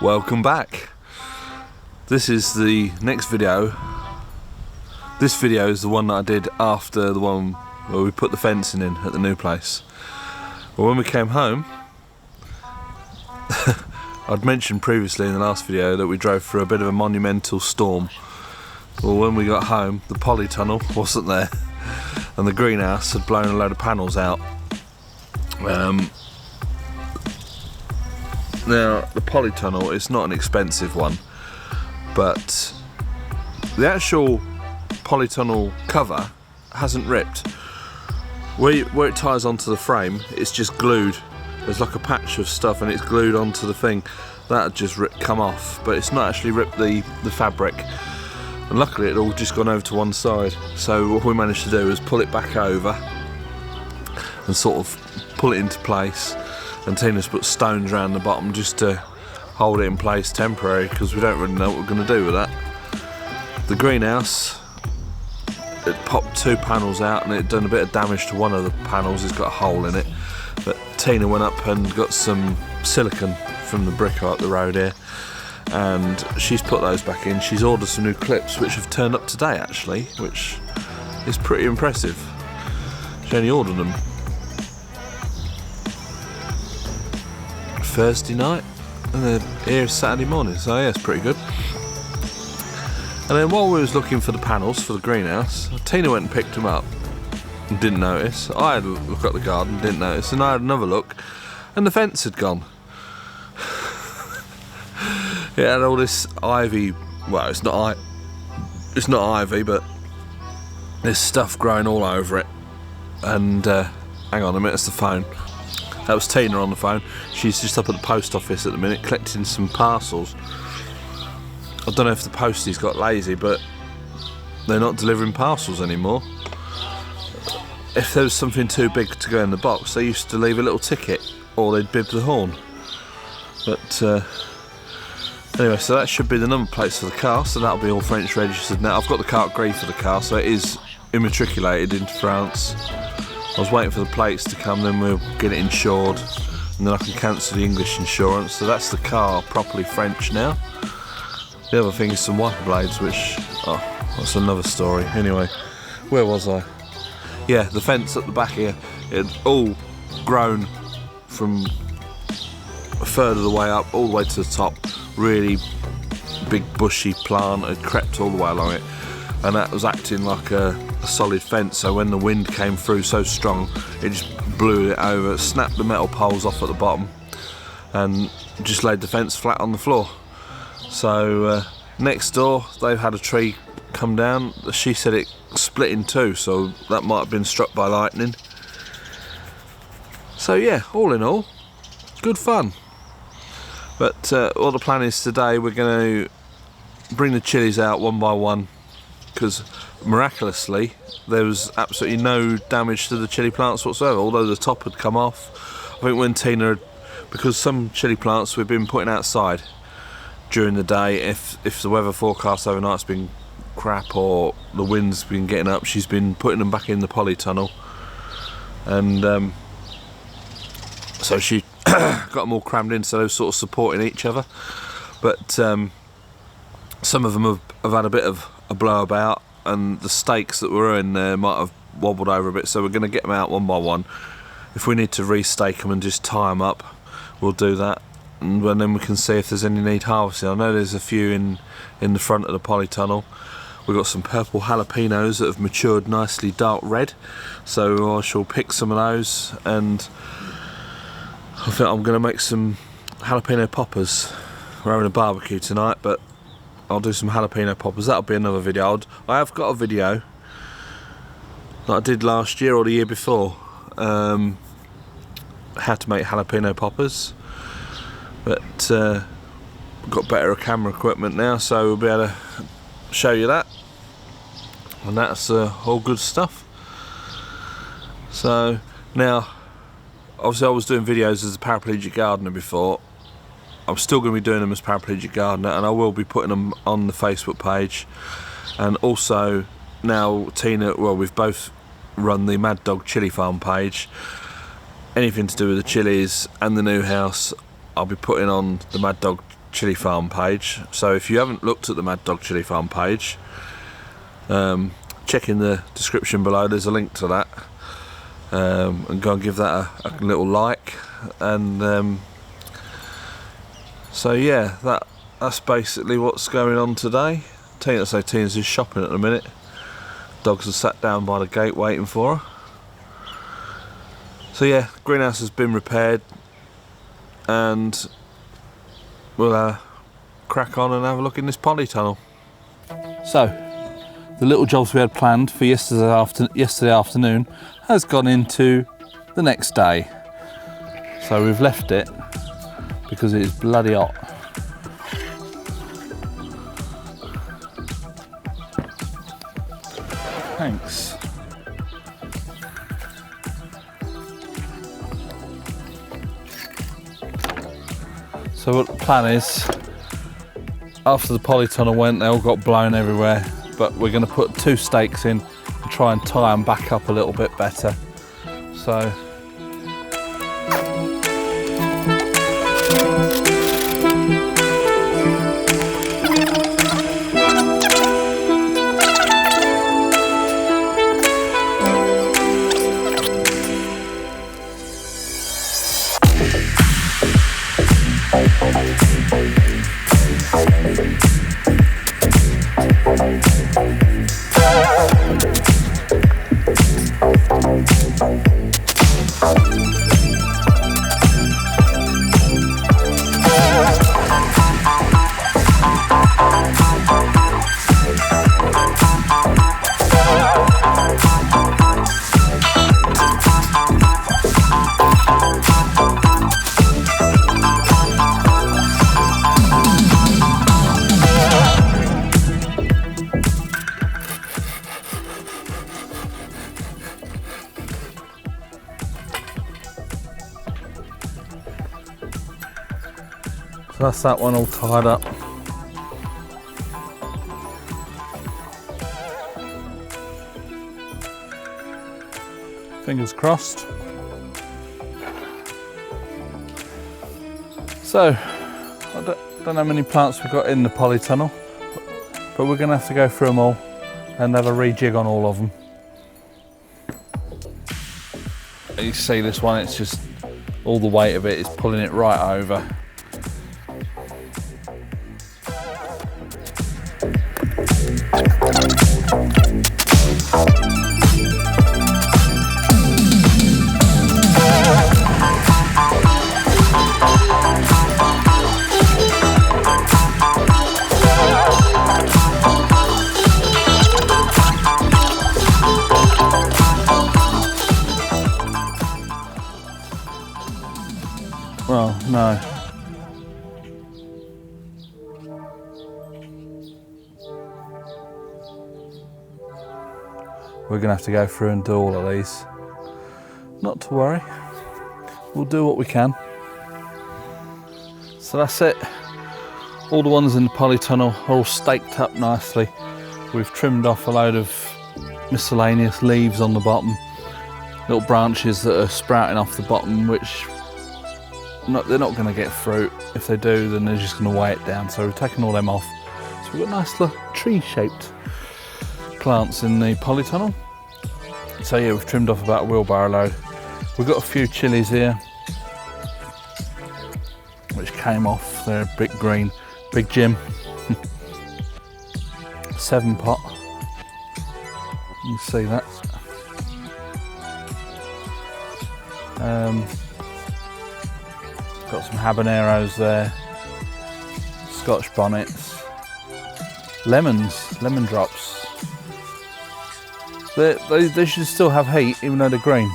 Welcome back. This is the next video. This video is the one that I did after the one where we put the fencing in at the new place. Well, when we came home, I'd mentioned previously in the last video that we drove through a bit of a monumental storm. Well, when we got home, the polytunnel wasn't there, and the greenhouse had blown a load of panels out. Now, the polytunnel is not an expensive one, but the actual polytunnel cover hasn't ripped. Where it ties onto the frame, it's just glued. There's like a patch of stuff and it's glued onto the thing. That had just come off, but it's not actually ripped the fabric. And luckily it all just gone over to one side. So what we managed to do is pull it back over and sort of pull it into place. And Tina's put stones around the bottom just to hold it in place temporary, because we don't really know what we're going to do with that. The greenhouse, it popped two panels out and it done a bit of damage to one of the panels. It's got a hole in it, but Tina went up and got some silicone from the bricker up the road here, and she's put those back in. She's ordered some new clips which have turned up today actually, which is pretty impressive. She only ordered them Thursday night and they're here Saturday morning, so yeah, it's pretty good. And then while we was looking for the panels for the greenhouse, Tina went and picked them up and didn't notice. I had a look at the garden, didn't notice, and I had another look and the fence had gone. It had all this ivy, well, it's not ivy, but there's stuff growing all over it. And hang on a minute, it's the phone. That was Tina on the phone. She's just up at the post office at the minute collecting some parcels. I don't know if the posties got lazy, but they're not delivering parcels anymore. If there was something too big to go in the box, they used to leave a little ticket or they'd bib the horn. But anyway, so that should be the number plates for the car, so that'll be all French registered now. I've got the carte grise for the car, so it is immatriculated into France. I was waiting for the plates to come, then we'll get it insured, and then I can cancel the English insurance. So that's the car properly French now. The other thing is some wiper blades, which, oh, that's another story. Anyway, where was I? Yeah, the fence at the back here, it had all grown from a third of the way up, all the way to the top. Really big bushy plant had crept all the way along it, and that was acting like a solid fence, so when the wind came through so strong, it just blew it over, snapped the metal poles off at the bottom, and just laid the fence flat on the floor. So next door, they've had a tree come down. She said it split in two, so that might have been struck by lightning. So yeah, all in all, good fun. But all the plan is today we're going to bring the chilies out one by one, because miraculously there was absolutely no damage to the chili plants whatsoever, although the top had come off. I think when Tina, because some chili plants we've been putting outside during the day, if the weather forecast overnight's been crap or the wind's been getting up, she's been putting them back in the polytunnel, and so she got them all crammed in, so they're sort of supporting each other. But some of them have had a bit of a blowout, and the stakes that were in there might have wobbled over a bit, so we're going to get them out one by one. If we need to restake them and just tie them up, we'll do that, and then we can see if there's any need harvesting. I know there's a few in the front of the polytunnel. We've got some purple jalapenos that have matured nicely dark red, so I shall pick some of those, and I think I'm going to make some jalapeno poppers. We're having a barbecue tonight, but I'll do some jalapeno poppers. That'll be another video. I have got a video that I did last year or the year before, how to make jalapeno poppers, but we've got better camera equipment now, so we'll be able to show you that, and that's all good stuff. So now, obviously I was doing videos as a paraplegic gardener before. I'm still going to be doing them as paraplegic gardener, and I will be putting them on the Facebook page. And also now Tina, well, we've both run the Mad Dog Chili Farm page. Anything to do with the chilies and the new house, I'll be putting on the Mad Dog Chili Farm page. So if you haven't looked at the Mad Dog Chili Farm page, check in the description below, there's a link to that, and go and give that a little like. And so yeah, that's basically what's going on today. Tina's is shopping at the minute. Dogs are sat down by the gate waiting for her. So yeah, greenhouse has been repaired, and we'll crack on and have a look in this polytunnel. So, the little jobs we had planned for yesterday afternoon has gone into the next day. So we've left it because it is bloody hot. Thanks. So what the plan is, after the polytunnel went, they all got blown everywhere, but we're going to put 2 stakes in and try and tie them back up a little bit better. So that's that one all tied up. Fingers crossed. So, I don't know how many plants we've got in the polytunnel, but we're going to have to go through them all and have a rejig on all of them. You see this one, it's just all the weight of it is pulling it right over. Well, no. We're going to have to go through and do all of these. Not to worry. We'll do what we can. So that's it. All the ones in the polytunnel are all staked up nicely. We've trimmed off a load of miscellaneous leaves on the bottom. Little branches that are sprouting off the bottom, which they're not going to get fruit. If they do, then they're just going to weigh it down. So we've taken all them off. So we've got nice little tree-shaped plants in the polytunnel. So yeah, we've trimmed off about a wheelbarrow load. We've got a few chilies here, which came off. They're a bit green. Big Jim. 7-pot. You can see that. Got some habaneros there, Scotch bonnets, lemons, lemon drops. They should still have heat even though they're green,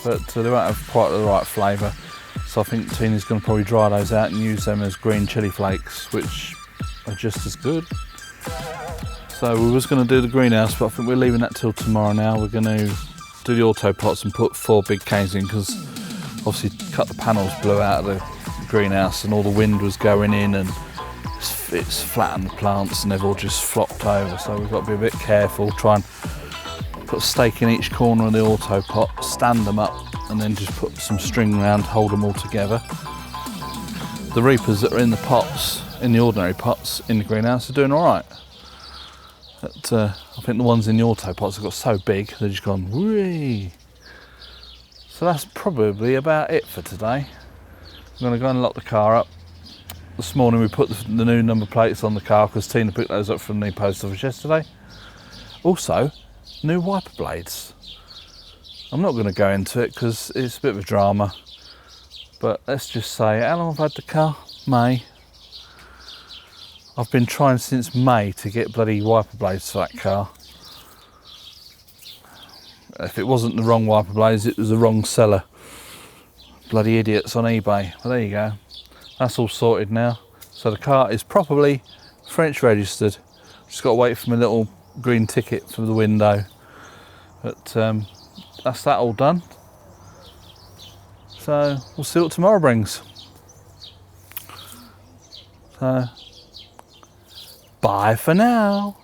but they won't have quite the right flavour. So I think Tina's going to probably dry those out and use them as green chilli flakes, which are just as good. So we was going to do the greenhouse, but I think we're leaving that till tomorrow now. We're going to do the auto pots and put 4 big canes in, because obviously cut the panels blew out of the greenhouse and all the wind was going in and it's flattened the plants and they've all just flopped over. So we've got to be a bit careful, try and put a stake in each corner of the auto pot, stand them up and then just put some string around, hold them all together. The Reapers that are in the pots, in the ordinary pots in the greenhouse, are doing all right. But I think the ones in the auto pots have got so big, they've just gone whee. So that's probably about it for today. I'm going to go and lock the car up. This morning we put the new number plates on the car because Tina picked those up from the post office yesterday. Also, new wiper blades. I'm not going to go into it because it's a bit of a drama. But let's just say, how long have I had the car? May. I've been trying since May to get bloody wiper blades for that car. If it wasn't the wrong wiper blades, it was the wrong seller. Bloody idiots on eBay. Well, there you go. That's all sorted now. So the car is properly French registered. Just got to wait for my little green ticket for the window. But that's that all done. So we'll see what tomorrow brings. So bye for now.